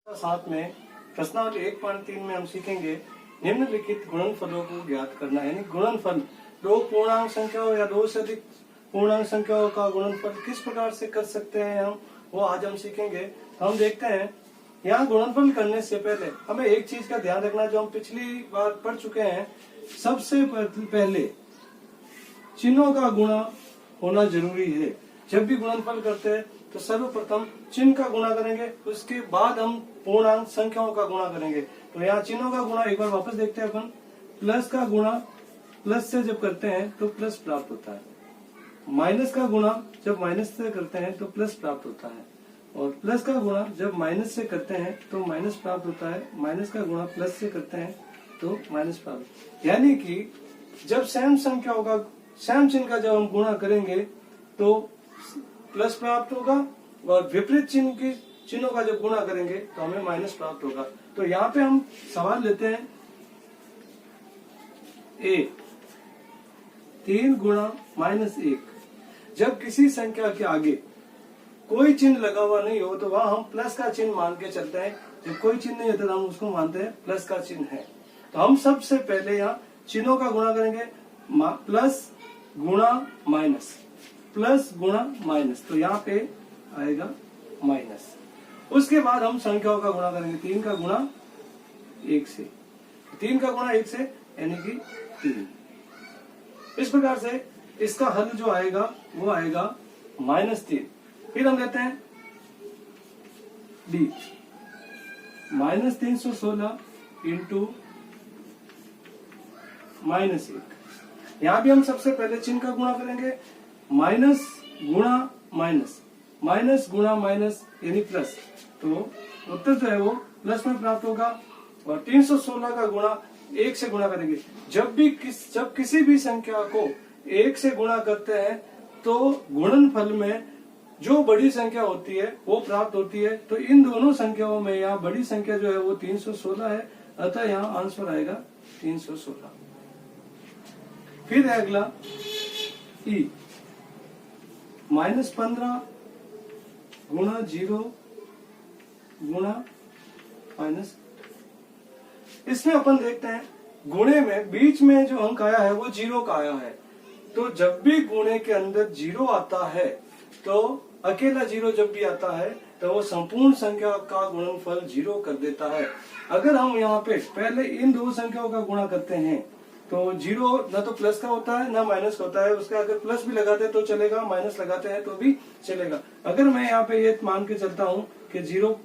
साथ में प्रश्नावली 1.3 में हम सीखेंगे निम्नलिखित गुणनफलों को ज्ञात करना। यानी गुणनफल दो पूर्णांक संख्याओं या दो से अधिक पूर्णांक संख्याओं का गुणनफल किस प्रकार से कर सकते हैं हम, वो आज हम सीखेंगे। तो हम देखते हैं, यहाँ गुणनफल करने से पहले हमें एक चीज का ध्यान रखना जो हम पिछली बार पढ़ चुके हैं। सबसे पहले चिन्हों का गुणा होना जरूरी है। जब भी गुणनफल करते हैं तो सर्वप्रथम चिन्ह का गुणा करेंगे, उसके बाद हम पूर्णांक संख्याओं का गुणा करेंगे। तो यहाँ चिन्हों का गुणा एक बार वापस देखते हैं अपन। प्लस का गुणा प्लस से जब करते हैं तो प्लस प्राप्त होता है। माइनस का गुणा जब माइनस से करते हैं तो प्लस प्राप्त होता है, और प्लस का गुणा जब माइनस से करते हैं तो माइनस प्राप्त होता है। माइनस का गुणा प्लस से करते हैं तो माइनस प्राप्त। यानी कि जब सैम संख्याओं का सैम चिन्ह का जब हम गुणा करेंगे तो प्लस प्राप्त होगा, और विपरीत चिन्ह के चिन्हों का जब गुणा करेंगे तो हमें माइनस प्राप्त होगा। तो यहाँ पे हम सवाल लेते हैं ए 3 गुणा -1। जब किसी संख्या के आगे कोई चिन्ह लगा हुआ नहीं हो तो वहां हम प्लस का चिन्ह मान के चलते हैं। जब कोई चिन्ह नहीं होता तो हम उसको मानते हैं प्लस का चिन्ह है। तो हम सबसे पहले यहाँ चिन्हों का गुणा करेंगे, प्लस गुणा माइनस, प्लस गुणा माइनस, तो यहाँ पे आएगा माइनस। उसके बाद हम संख्याओं का गुणा करेंगे। 3 का गुणा 1 से, 3 का गुणा 1 से यानी कि 3। इस प्रकार से इसका हल जो आएगा वो आएगा -3। फिर हम लेते हैं डी -316 इंटू -1। यहाँ भी हम सबसे पहले चिन्ह का गुणा करेंगे। माइनस गुणा माइनस, माइनस गुणा माइनस यानी प्लस, तो उत्तर जो है वो प्लस में प्राप्त होगा। और 316 का गुणा 1 से गुणा करेंगे। जब किसी भी संख्या को 1 से गुणा करते हैं तो गुणनफल में जो बड़ी संख्या होती है वो प्राप्त होती है। तो इन दोनों संख्याओं में यहाँ बड़ी संख्या जो है वो 316 है, अतः यहाँ आंसर आएगा 316। फिर है अगला ई -15 गुणा 0 गुणा माइनस। इसमें अपन देखते हैं गुणे में बीच में जो अंक आया है वो 0 का आया है। तो जब भी गुणे के अंदर 0 आता है तो अकेला 0 जब भी आता है तो वो संपूर्ण संख्या का गुणनफल 0 कर देता है। अगर हम यहाँ पे पहले इन दो संख्याओं का गुणा करते हैं तो 0 न तो प्लस का होता है न माइनस का होता है। उसका अगर प्लस भी लगाते हैं तो चलेगा, माइनस लगाते हैं तो भी चलेगा। अगर मैं यहाँ पे ये मान के चलता हूँ कि 0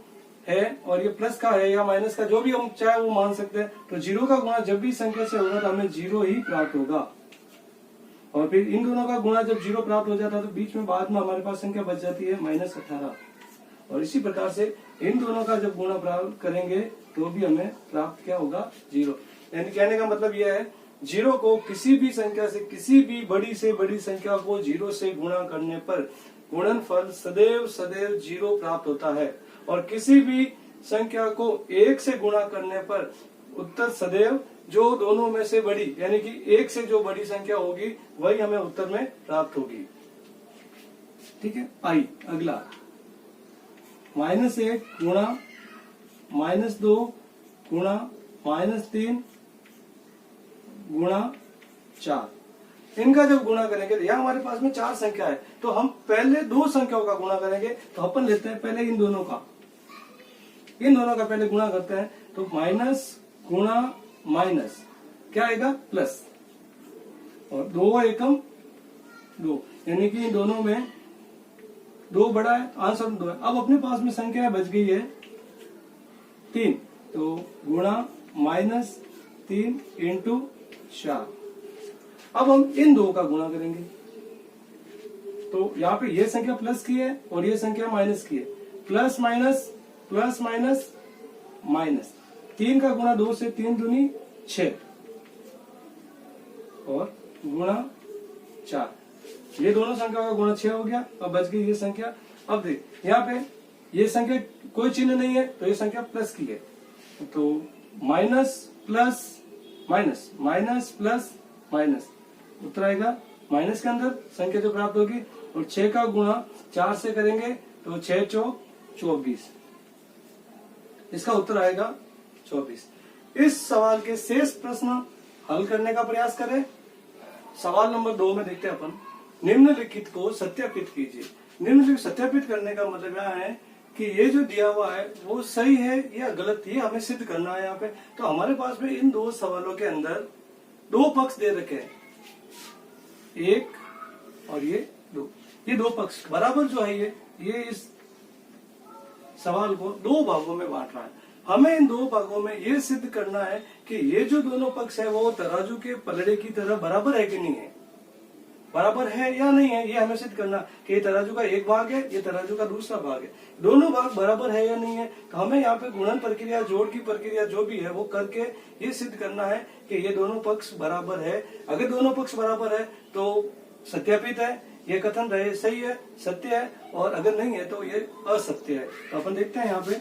है और ये प्लस का है या माइनस का, जो भी हम चाहे वो मान सकते हैं, तो 0 का गुणा जब भी संख्या से होगा तो हमें 0 ही प्राप्त होगा। और फिर इन दोनों का गुणा जब 0 प्राप्त हो जाता है तो बीच में बाद में हमारे पास संख्या बच जाती है -18। और इसी प्रकार से इन दोनों का जब गुणा प्राप्त करेंगे तो भी हमें प्राप्त क्या होगा 0। यानी कहने का मतलब यह है 0 को किसी भी संख्या से, किसी भी बड़ी से बड़ी संख्या को 0 से गुणा करने पर गुणनफल सदैव 0 प्राप्त होता है। और किसी भी संख्या को 1 से गुणा करने पर उत्तर सदैव जो दोनों में से बड़ी यानी कि 1 से जो बड़ी संख्या होगी वही हमें उत्तर में प्राप्त होगी। ठीक है। आई अगला -1 गुणा -2 गुणा -3 गुणा 4। इनका जब गुणा करेंगे तो यहाँ हमारे पास में 4 संख्या है, तो हम पहले 2 संख्याओं का गुणा करेंगे। तो अपन लेते हैं पहले इन दोनों का पहले गुणा करते हैं। तो माइनस गुणा माइनस क्या आएगा प्लस, और 2 एकम 2 यानी कि इन दोनों में 2 बड़ा है, आंसर 2 है। अब अपने पास में संख्या बच गई है 3, तो गुणा -3 इंटू 4। अब हम इन 2 का गुणा करेंगे। तो यहाँ पे ये संख्या प्लस की है और ये संख्या माइनस की है। Plus minus plus minus minus. 3 का गुणा 2 से, 3 दूनी 6 और गुणा 4। ये दोनों संख्या का गुणा 6 हो गया। अब बच गई ये संख्या। अब देख यहाँ पे ये संख्या कोई चिन्ह नहीं है तो ये संख्या प्लस की है। तो minus plus minus, minus plus minus, उत्तर आएगा माइनस के अंदर संख्या जो प्राप्त होगी। और 6 का गुणा 4 से करेंगे तो 6 चौक 24। इसका उत्तर आएगा 24। इस सवाल के शेष प्रश्न हल करने का प्रयास करें। सवाल नंबर 2 में देखते हैं अपन, निम्नलिखित को सत्यापित कीजिए। निम्नलिखित सत्यापित करने का मतलब यह है कि ये जो दिया हुआ है वो सही है या गलत, ये हमें सिद्ध करना है यहाँ पे। तो हमारे पास में इन दो सवालों के अंदर दो पक्ष दे रखे हैं, एक और ये दो, ये दो पक्ष बराबर जो है ये इस सवाल को दो भागों में बांट रहा है। हमें इन दो भागों में ये सिद्ध करना है कि ये जो दोनों पक्ष है वो तराजू के पलड़े की तरह बराबर है कि नहीं है, बराबर है या नहीं है, ये हमें सिद्ध करना कि ये तराजू का एक भाग है, ये तराजू का दूसरा भाग है, दोनों भाग बराबर है या नहीं है। तो हमें यहाँ पे गुणन प्रक्रिया, जोड़ की प्रक्रिया जो भी है वो करके ये सिद्ध करना है कि ये दोनों पक्ष बराबर है। अगर दोनों पक्ष बराबर है तो सत्यापित है, ये कथन रहे सही है, सत्य है, और अगर नहीं है तो ये असत्य है। तो अपन देखते हैं यहाँ पे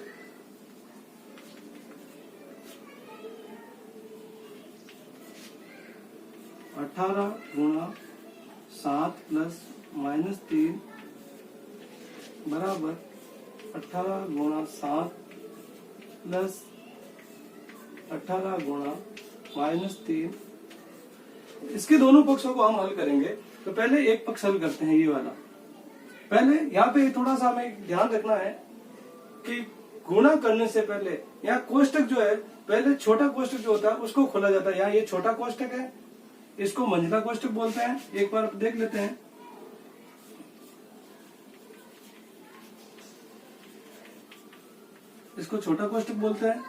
18 गुणा 7 प्लस -3 बराबर 18 गुणा 7 प्लस 18 गुणा -3। इसके दोनों पक्षों को हम हल करेंगे। तो पहले एक पक्ष हल करते हैं, ये वाला। पहले यहाँ पे थोड़ा सा हमें ध्यान रखना है कि गुणा करने से पहले यहाँ कोष्टक जो है, पहले छोटा कोष्टक जो होता है उसको खोला जाता है। यहाँ ये छोटा कोष्टक है, इसको मंझला कोष्टक बोलते हैं। एक बार देख लेते हैं। इसको छोटा कोष्टक बोलते हैं,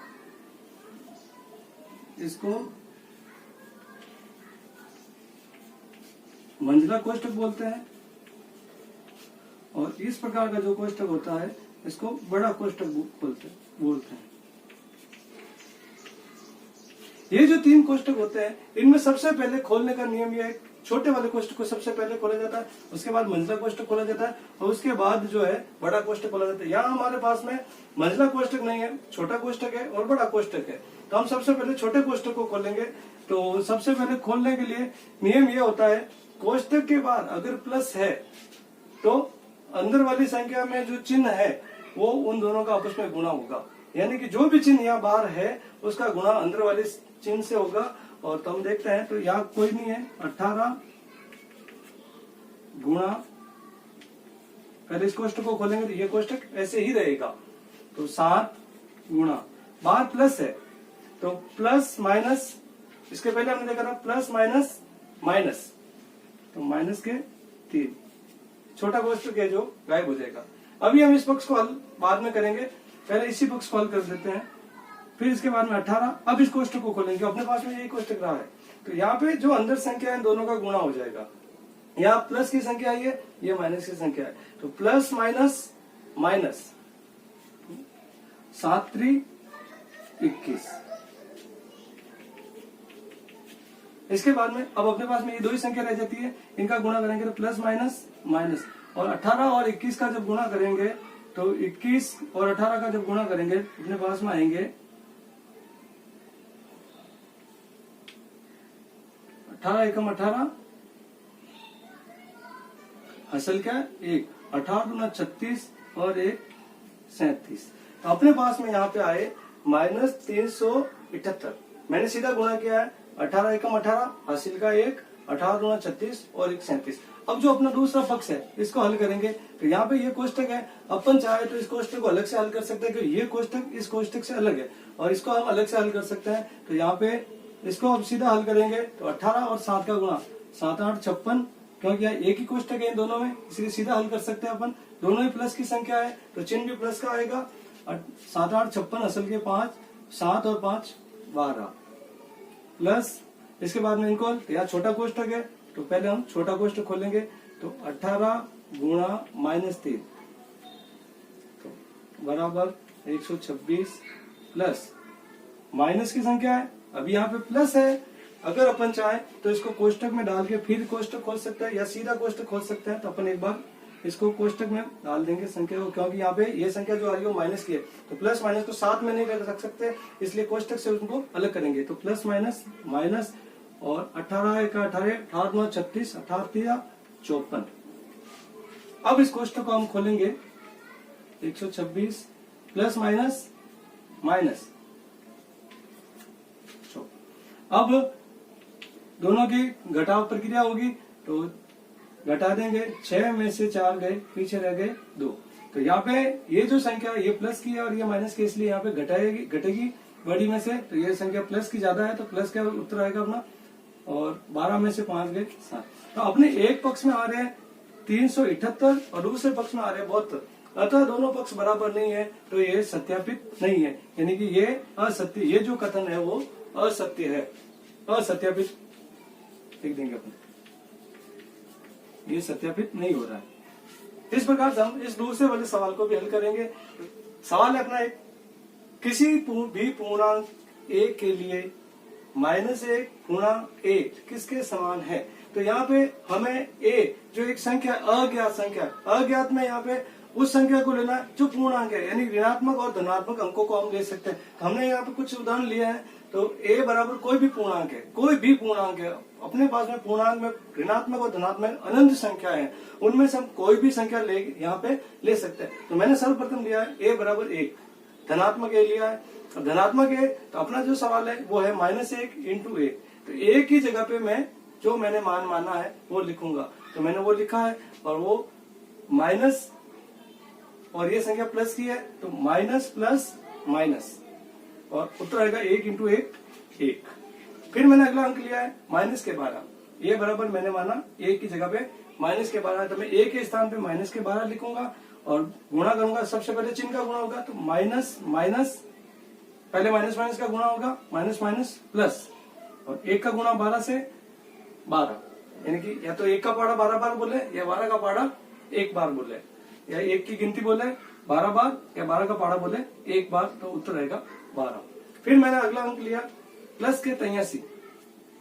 इसको मंझला कोष्टक बोलते हैं, और इस प्रकार का जो कोष्टक होता है इसको बड़ा कोष्टक बोलते हैं। ये जो 3 कोष्टक होते हैं इनमें सबसे पहले खोलने का नियम यह है, छोटे वाले कोष्टक को सबसे पहले खोला जाता है, उसके बाद मंझला कोष्टक खोला जाता है, और उसके बाद जो है बड़ा कोष्टक खोला जाता है। यहाँ हमारे पास में मंझला कोष्टक नहीं है, छोटा कोष्टक है और बड़ा कोष्टक है। तो हम सबसे पहले छोटे कोष्टक को खोलेंगे। तो सबसे पहले खोलने के लिए नियम यह होता है, कोष्टक के बाद अगर प्लस है तो अंदर वाली संख्या में जो चिन्ह है वो उन दोनों का आपस में गुणा होगा, यानी कि जो भी चिन्ह यहाँ बाहर है उसका गुणा अंदर वाले चिन्ह से होगा। और तो हम देखते हैं, तो यहाँ कोई नहीं है, 18 गुणा, पहले इस कोष्टक को खोलेंगे तो ये कोष्टक ऐसे ही रहेगा। तो 7 गुणा, बाहर प्लस है तो प्लस माइनस, इसके पहले हमने देखा था प्लस माइनस माइनस, तो माइनस के 3, छोटा कोष्टक है जो गायब हो जाएगा। अभी हम इस पक्ष को हल बाद में करेंगे, पहले इसी पक्ष को हल कर देते हैं, फिर इसके बाद में 18। अब इस कोष्टक को खोलेंगे, अपने पास में यही कोष्टक रहा है। तो यहाँ पे जो अंदर संख्या है दोनों का गुणा हो जाएगा। यहाँ प्लस की संख्या है, ये माइनस की संख्या है, तो प्लस माइनस माइनस, 7 3 21। इसके बाद में अब अपने पास में ये दो ही संख्या रह जाती है, इनका गुणा करेंगे तो प्लस माइनस माइनस, और 18 और 21 का जब गुणा करेंगे तो 21 और 18 का जब गुणा करेंगे अपने पास में आएंगे 18 एकम 18, असल क्या 1, 18 दूना 36 और 1 37। तो अपने पास में यहाँ पे आए -378। मैंने सीधा गुणा किया है, 18 एकम 18, हासिल का 1, 18 दूना 36 और 1 37। अब जो अपना दूसरा पक्ष है इसको हल करेंगे। तो यहाँ पे ये कोष्टक है, अपन चाहे तो इस कोष्टक को अलग से हल कर सकते हैं, क्योंकि ये कोष्टक इस कोष्टक से अलग है, और इसको हम अलग से हल कर सकते हैं। तो यहाँ पे इसको अब सीधा हल करेंगे तो 18 और 7 का गुणा, 7 8 56, क्योंकि यहाँ एक ही कोष्टक है इन दोनों में, इसलिए सीधा हल कर सकते हैं अपन। दोनों ही प्लस की संख्या है तो चिन्ह भी प्लस का आएगा। 7 8 56, असल के 5, 7 और 5 12, प्लस इसके बाद में इनको, यहाँ छोटा कोष्टक है तो पहले हम छोटा कोष्टक खोलेंगे। तो 18 गुणा -3 तो बराबर 126, प्लस माइनस की संख्या है, अभी यहाँ पे प्लस है। अगर अपन चाहे तो इसको कोष्टक में डाल के फिर कोष्टक खोल सकते हैं, या सीधा कोष्टक खोल सकते हैं। तो अपन एक बार इसको कोष्टक में डाल देंगे संख्या को, क्योंकि यहाँ पे ये संख्या जो आ रही है वो माइनस की है, तो प्लस माइनस को साथ में नहीं रख सकते, इसलिए कोष्टक से उनको अलग करेंगे। तो प्लस माइनस माइनस, और 18 1 18, 18 9 36, 18 3 54। अब इस कोष्टक को हम खोलेंगे, 126 प्लस माइनस माइनस। अब दोनों की घटाव प्रक्रिया होगी तो घटा देंगे, 6 में से 4 गए, पीछे रह गए 2। तो यहाँ पे ये जो संख्या ये प्लस की है और ये माइनस की, इसलिए यहाँ पे घटेगी बड़ी में से। तो ये संख्या प्लस की ज्यादा है तो प्लस का उत्तर आएगा अपना। और 12 में से 5 गए 7। तो अपने एक पक्ष में आ रहे हैं 378 और दूसरे पक्ष में आ रहे हैं 72। अतः दोनों पक्ष बराबर नहीं है तो ये सत्यापित नहीं है, यानी कि ये असत्य, ये जो कथन है वो असत्य है, असत्यापित लिख देंगे अपन, ये सत्यापित नहीं हो रहा है। इस प्रकार से हम इस दूसरे वाले सवाल को भी हल करेंगे। सवाल है अपना एक, किसी भी पूर्णांक a के लिए -1 गुणा a किसके समान है। तो यहाँ पे हमें a जो एक संख्या, अज्ञात में यहाँ पे उस संख्या को लेना जो पूर्णांक है, यानी ऋणात्मक और धनात्मक अंकों को हम ले सकते हैं। तो हमने यहाँ पे कुछ उदाहरण लिए हैं। तो a बराबर कोई भी पूर्णांक है, कोई भी पूर्णांक है, अपने पास में पूर्णांक में ऋणात्मक और धनात्मक अनंत संख्या है, उनमें से हम कोई भी संख्या ले यहाँ पे ले सकते हैं। तो मैंने सर्वप्रथम लिया है a बराबर 1, धनात्मक a लिया है। अब धनात्मक a, तो अपना जो सवाल है वो है -1 इंटू a। तो a की जगह पे मैं जो मैंने मान माना है वो लिखूंगा। तो मैंने वो लिखा है और वो माइनस, और ये संख्या प्लस की है तो माइनस प्लस माइनस, और उत्तर आएगा 1 इंटू 1 1। फिर मैंने अगला अंक लिया है -12। ये बराबर मैंने माना a की जगह पे -12 है, तो मैं a के स्थान पे -12 लिखूंगा और गुणा करूंगा। सबसे पहले चिन्ह का गुणा होगा तो माइनस माइनस, पहले माइनस माइनस का गुणा होगा, माइनस माइनस प्लस, और 1 का गुणा 12 से 12, यानी कि या तो 1 का पाड़ा 12 बार बोले या 12 का पाड़ा 1 बार बोले, या 1 की गिनती बोले 12 बार या 12 का पाड़ा बोले 1 बार, तो उत्तर रहेगा 12। फिर मैंने अगला अंक लिया प्लस के 83।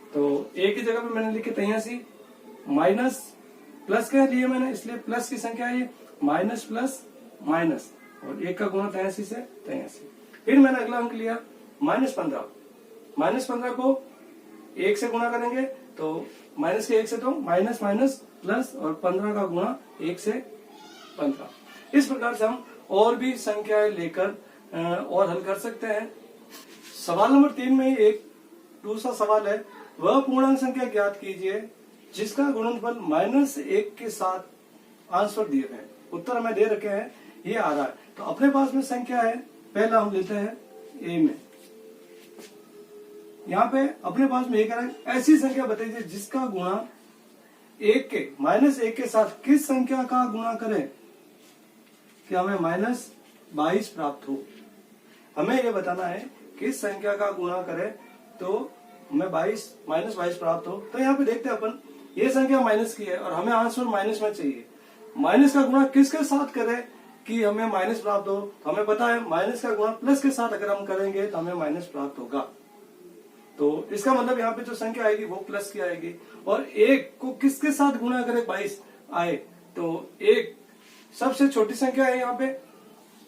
तो a की जगह पे मैंने लिखे 83, माइनस प्लस के लिए मैंने, इसलिए प्लस की संख्या है माइनस प्लस माइनस, और 1 का गुणा 83 से 83। फिर मैंने अगला अंक लिया -15। -15 को 1 से गुणा करेंगे तो माइनस के 1 से तो माइनस माइनस प्लस, और 15 का गुणा 1 से 15। इस प्रकार से हम और भी संख्याएं लेकर और हल कर सकते हैं। सवाल नंबर 3 में एक दूसरा सवाल है, वह पूर्णांक संख्या ज्ञात कीजिए जिसका गुणनफल -1 के साथ आंसर दिए गए। उत्तर हमें दे रखे हैं, ये आ रहा है। तो अपने पास में संख्या है, पहला हम लेते हैं a में। यहाँ पे अपने पास में एक ऐसी संख्या बताइए जिसका गुणा -1 के साथ किस संख्या का गुणा करें कि हमें -22 प्राप्त हो। हमें यह बताना है किस संख्या का गुणा करें तो हमें -22 प्राप्त हो। तो यहाँ पे देखते हैं अपन, ये संख्या माइनस की है और हमें आंसर माइनस में चाहिए। माइनस का गुणा किसके साथ करें कि हमें माइनस प्राप्त हो। तो हमें पता है माइनस का गुणा प्लस के साथ अगर हम करेंगे तो हमें माइनस प्राप्त होगा। तो इसका मतलब यहाँ पे जो संख्या आएगी वो प्लस की आएगी। और 1 को किसके साथ गुणा करें 22 आए, तो 1 सबसे छोटी संख्या है यहाँ पे,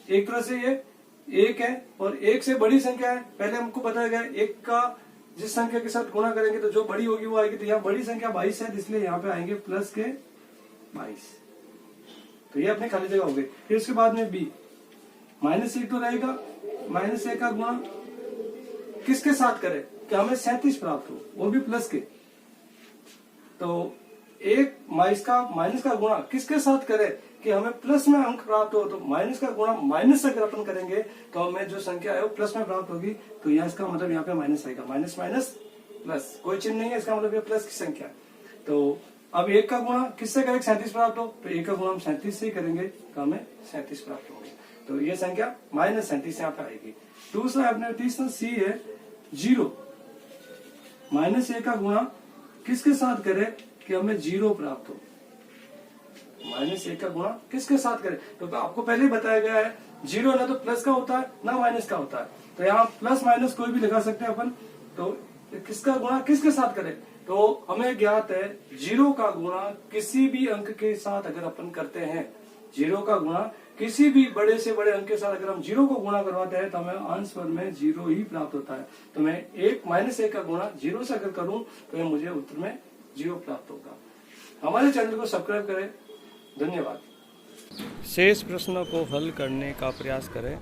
एक तरह से ये 1 है, और 1 से बड़ी संख्या है। पहले हमको बताया गया 1 का जिस संख्या के साथ गुणा करेंगे तो जो बड़ी होगी वो आएगी। तो यहाँ बड़ी संख्या 22 है, इसलिए यहाँ पे आएंगे प्लस के 22। तो ये अपनी खाली जगह हो गई। फिर उसके बाद में b, -1 तो रहेगा, -1 का गुणा किसके साथ करें कि हमें 37 प्राप्त हो, वो भी प्लस के। तो एक माइनस का गुणा किसके साथ करें कि हमें प्लस में अंक प्राप्त हो। तो माइनस का गुणा माइनस से अगर अपन करेंगे तो हमें जो संख्या है वो प्लस में प्राप्त होगी। तो यहाँ इसका मतलब यहाँ पे माइनस आएगा, माइनस माइनस प्लस, कोई चिन्ह नहीं है, इसका मतलब ये प्लस की संख्या। तो अब 1 का गुणा किससे करें 37 प्राप्त हो, तो 1 का गुणा हम 37 से ही करेंगे तो हमें 37 प्राप्त होगी। तो ये संख्या -37 यहाँ पे आएगी। दूसरा अपने तीसरा सी है 0, -1 का गुणा किसके साथ करें कि हमें 0 प्राप्त हो। -1 का गुणा किसके साथ करें, तो आपको पहले ही बताया गया है 0 ना तो प्लस का होता है ना माइनस का होता है। तो यहाँ प्लस माइनस कोई भी लगा सकते हैं अपन। तो किसका गुणा किसके साथ करें, तो हमें ज्ञात है 0 का गुणा किसी भी अंक के साथ अगर अपन करते हैं, 0 का गुणा किसी भी बड़े से बड़े अंक के साथ अगर हम 0 को गुणा करवाते हैं तो हमें आंसर में 0 ही प्राप्त होता है। तो मैं -1 का गुणा 0 से अगर करूं तो मुझे उत्तर में 0 प्राप्त होगा। हमारे चैनल को सब्सक्राइब करें। धन्यवाद। शेष प्रश्नों को हल करने का प्रयास करें।